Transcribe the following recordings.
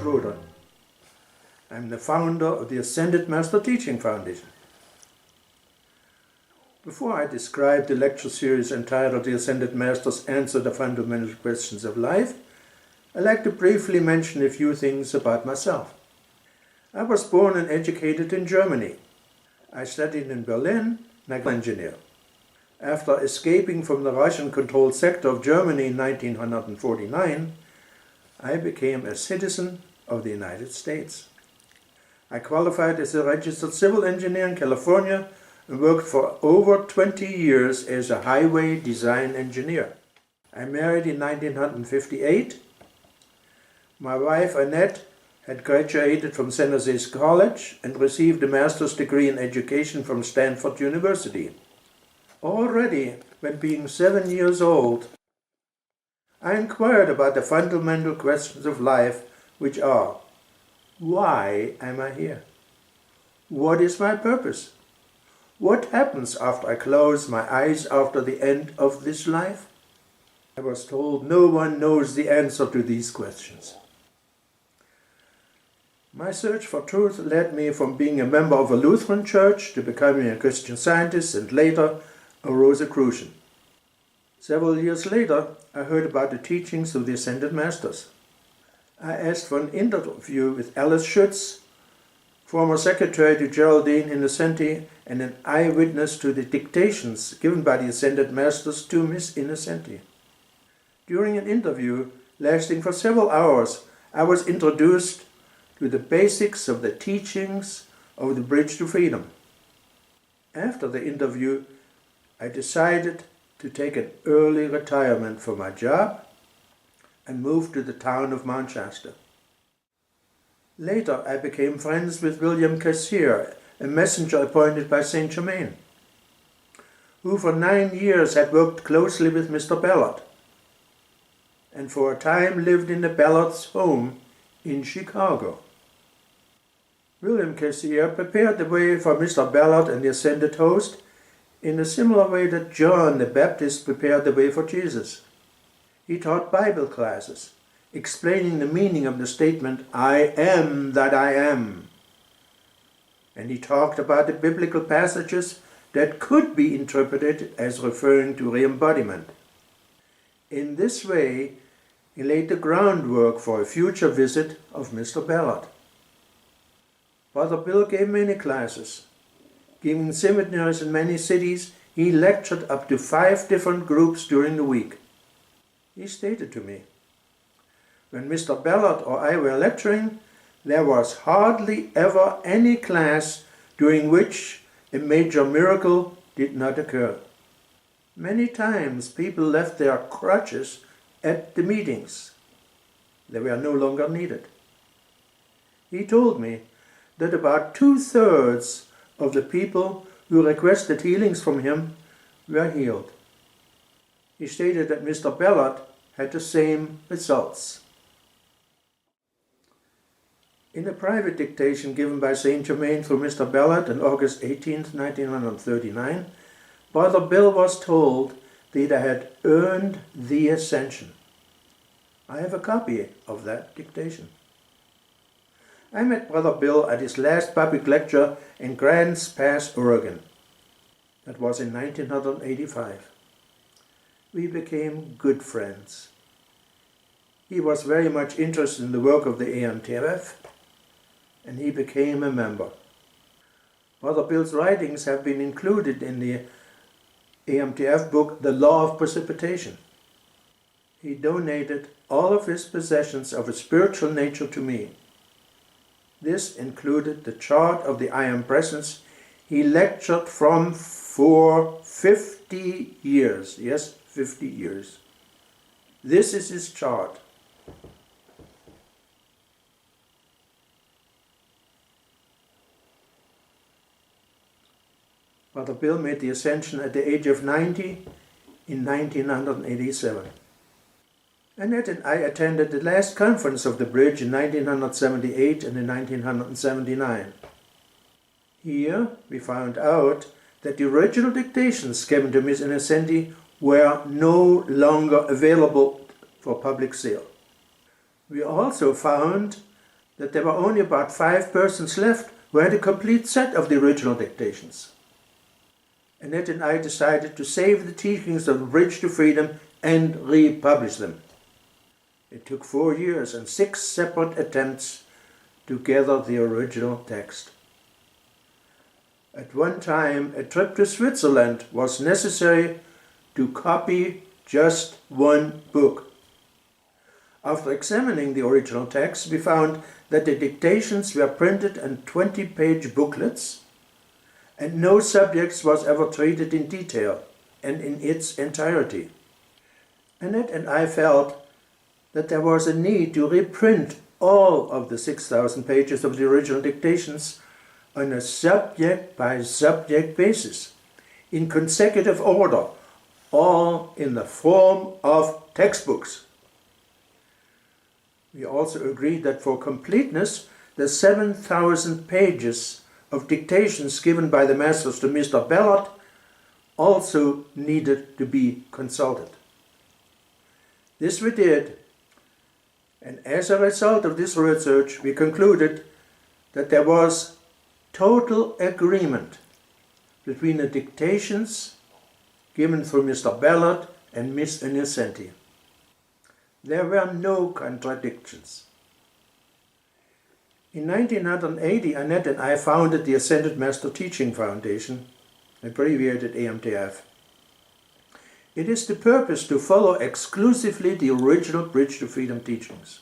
Schroeder. I'm the founder of the Ascended Master Teaching Foundation. Before I describe the lecture series entitled The Ascended Masters Answer the Fundamental Questions of Life, I'd like to briefly mention a few things about myself. I was born and educated in Germany. I studied in Berlin and I'm an engineer. After escaping from the Russian-controlled sector of Germany in 1949, I became a citizen of the United States. I qualified as a registered civil engineer in California and worked for over 20 years as a highway design engineer. I married in 1958. My wife Annette had graduated from San Jose College and received a master's degree in education from Stanford University. Already, when being 7 years old, I inquired about the fundamental questions of life, which are: why am I here? What is my purpose? What happens after I close my eyes after the end of this life? I was told no one knows the answer to these questions. My search for truth led me from being a member of a Lutheran church to becoming a Christian Scientist and later a Rosicrucian. Several years later, I heard about the teachings of the Ascended Masters. I asked for an interview with Alice Schütz, former secretary to Geraldine Innocenti and an eyewitness to the dictations given by the Ascended Masters to Miss Innocenti. During an interview lasting for several hours, I was introduced to the basics of the teachings of the Bridge to Freedom. After the interview, I decided to take an early retirement from my job and moved to the town of Mount Shasta. Later, I became friends with William Cassier, a messenger appointed by Saint Germain, who for 9 years had worked closely with Mr. Ballard, and for a time lived in the Ballard's home in Chicago. William Cassier prepared the way for Mr. Ballard and the Ascended Host in a similar way that John the Baptist prepared the way for Jesus. He taught Bible classes, explaining the meaning of the statement, "I am that I am." And he talked about the biblical passages that could be interpreted as referring to re-embodiment. In this way, he laid the groundwork for a future visit of Mr. Ballard. Brother Bill gave many classes. Giving seminaries in many cities, he lectured up to 5 different groups during the week. He stated to me, when Mr. Ballard or I were lecturing, there was hardly ever any class during which a major miracle did not occur. Many times people left their crutches at the meetings. They were no longer needed. He told me that about 2/3 of the people who requested healings from him were healed. He stated that Mr. Ballard had the same results. In a private dictation given by Saint Germain through Mr. Ballard on August 18, 1939, Brother Bill was told that I had earned the ascension. I have a copy of that dictation. I met Brother Bill at his last public lecture in Grants Pass, Oregon. That was in 1985. We became good friends. He was very much interested in the work of the AMTF, and he became a member. Brother Bill's writings have been included in the AMTF book, The Law of Precipitation. He donated all of his possessions of a spiritual nature to me. This included the chart of the I Am Presence he lectured from for 50 years. Yes, 50 years. This is his chart. Brother Bill made the ascension at the age of 90 in 1987. Annette and I attended the last conference of the Bridge in 1978 and in 1979. Here we found out that the original dictations given to Miss Innocenti were no longer available for public sale. We also found that there were only about 5 persons left who had a complete set of the original dictations. Annette and I decided to save the teachings of the Bridge to Freedom and republish them. It took 4 years and 6 separate attempts to gather the original text. At one time, a trip to Switzerland was necessary to copy just one book. After examining the original text, we found that the dictations were printed in 20-page booklets, and no subjects was ever treated in detail and in its entirety. Annette and I felt that there was a need to reprint all of the 6,000 pages of the original dictations on a subject-by-subject basis, in consecutive order, all in the form of textbooks. We also agreed that for completeness, the 7,000 pages of dictations given by the masters to Mr. Ballard also needed to be consulted. This we did, and as a result of this research, we concluded that there was total agreement between the dictations given through Mr. Ballard and Miss Innocenti. There were no contradictions. In 1980, Annette and I founded the Ascended Master Teaching Foundation, abbreviated AMTF. It is the purpose to follow exclusively the original Bridge to Freedom teachings.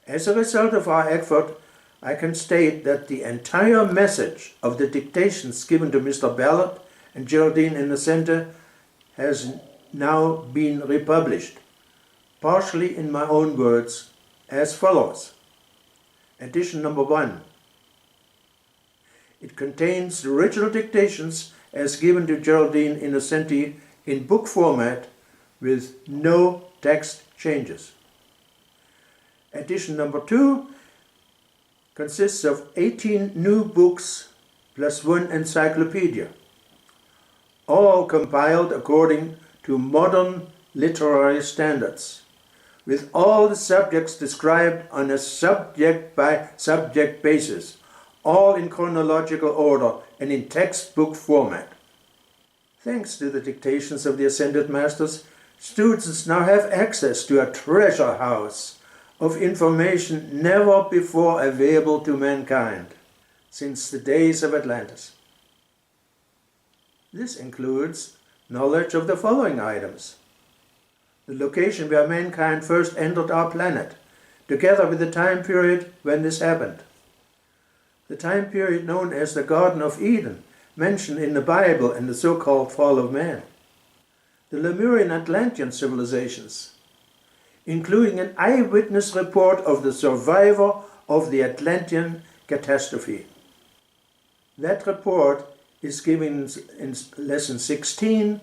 As a result of our effort, I can state that the entire message of the dictations given to Mr. Ballard and Geraldine Innocenti has now been republished, partially in my own words, as follows. Edition number 1. It contains the original dictations as given to Geraldine Innocenti in book format with no text changes. Edition number 2 consists of 18 new books plus 1 encyclopedia, all compiled according to modern literary standards, with all the subjects described on a subject-by-subject basis, all in chronological order and in textbook format. Thanks to the dictations of the Ascended Masters, students now have access to a treasure house of information never before available to mankind since the days of Atlantis. This includes knowledge of the following items: the location where mankind first entered our planet, together with the time period when this happened, the time period known as the Garden of Eden, mentioned in the Bible and the so-called fall of man, the Lemurian Atlantean civilizations, including an eyewitness report of the survivor of the Atlantean catastrophe. That report is given in lesson 16,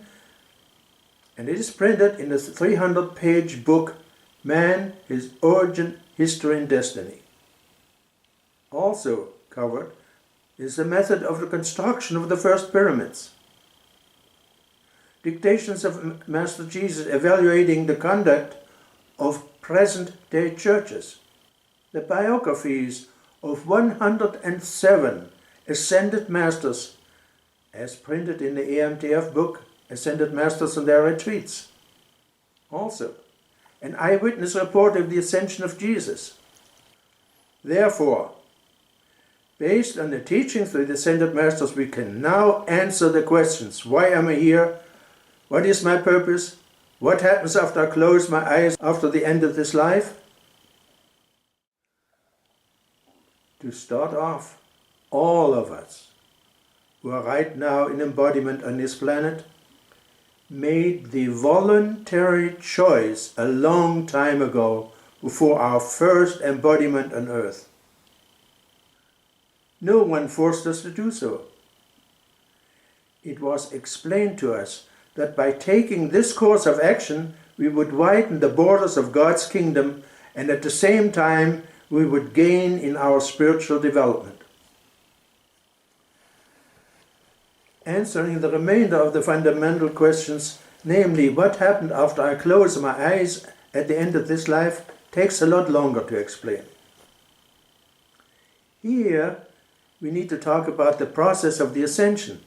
and it is printed in the 300-page book, Man, His Origin, History and Destiny. Also covered is the method of the construction of the first pyramids, dictations of Master Jesus evaluating the conduct of present-day churches, the biographies of 107 Ascended Masters as printed in the AMTF book, Ascended Masters and Their Retreats. Also, an eyewitness report of the ascension of Jesus. Therefore, based on the teachings of the Ascended Masters, we can now answer the questions: why am I here? What is my purpose? What happens after I close my eyes after the end of this life? To start off, all of us who are right now in embodiment on this planet made the voluntary choice a long time ago before our first embodiment on earth. No one forced us to do so. It was explained to us that by taking this course of action, we would widen the borders of God's kingdom, and at the same time, we would gain in our spiritual development. Answering the remainder of the fundamental questions, namely, what happened after I close my eyes at the end of this life, takes a lot longer to explain. Here, we need to talk about the process of the ascension.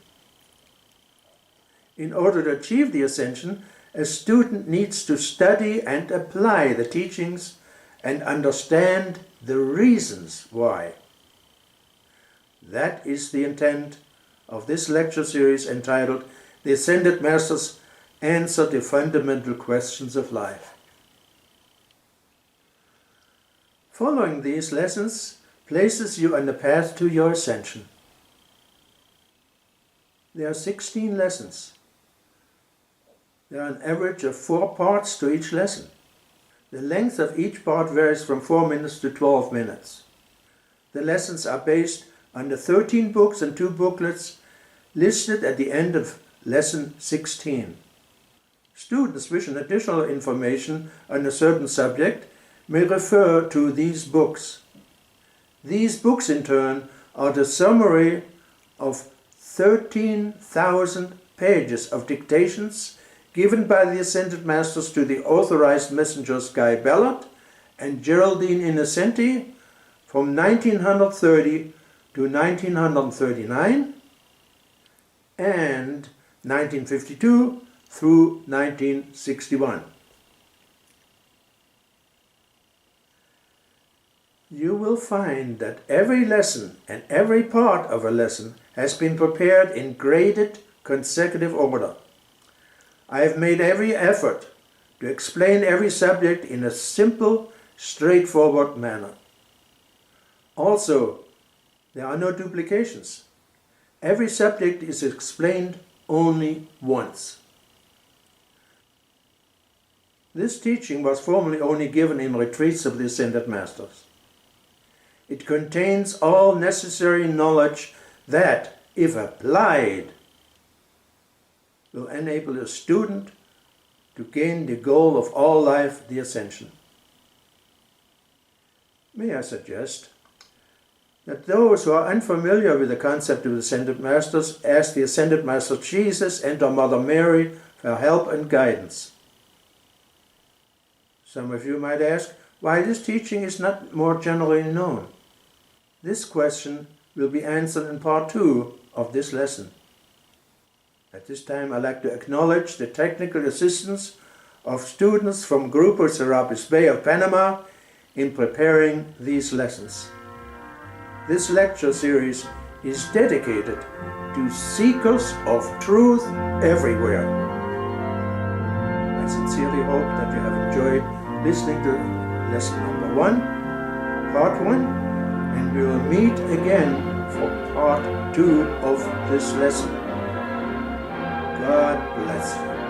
In order to achieve the ascension, a student needs to study and apply the teachings and understand the reasons why. That is the intent of this lecture series entitled The Ascended Masters Answer the Fundamental Questions of Life. Following these lessons places you on the path to your ascension. There are 16 lessons. There are an average of 4 parts to each lesson. The length of each part varies from 4 minutes to 12 minutes. The lessons are based on the 13 books and 2 booklets listed at the end of lesson 16. Students wishing additional information on a certain subject may refer to these books. These books, in turn, are the summary of 13,000 pages of dictations given by the Ascended Masters to the authorized messengers Guy Ballard and Geraldine Innocenti from 1930 to 1939 and 1952 through 1961. You will find that every lesson and every part of a lesson has been prepared in graded consecutive order. I have made every effort to explain every subject in a simple, straightforward manner. Also, there are no duplications. Every subject is explained only once. This teaching was formerly only given in retreats of the Ascended Masters. It contains all necessary knowledge that, if applied, will enable a student to gain the goal of all life, the ascension. May I suggest that those who are unfamiliar with the concept of the Ascended Masters ask the Ascended Master Jesus and our Mother Mary for help and guidance. Some of you might ask why this teaching is not more generally known. This question will be answered in part 2 of this lesson. At this time, I'd like to acknowledge the technical assistance of students from Grupo Serapis Bay of Panama in preparing these lessons. This lecture series is dedicated to seekers of truth everywhere. I sincerely hope that you have enjoyed listening to lesson number 1, part 1, and we will meet again for part 2 of this lesson. God bless you.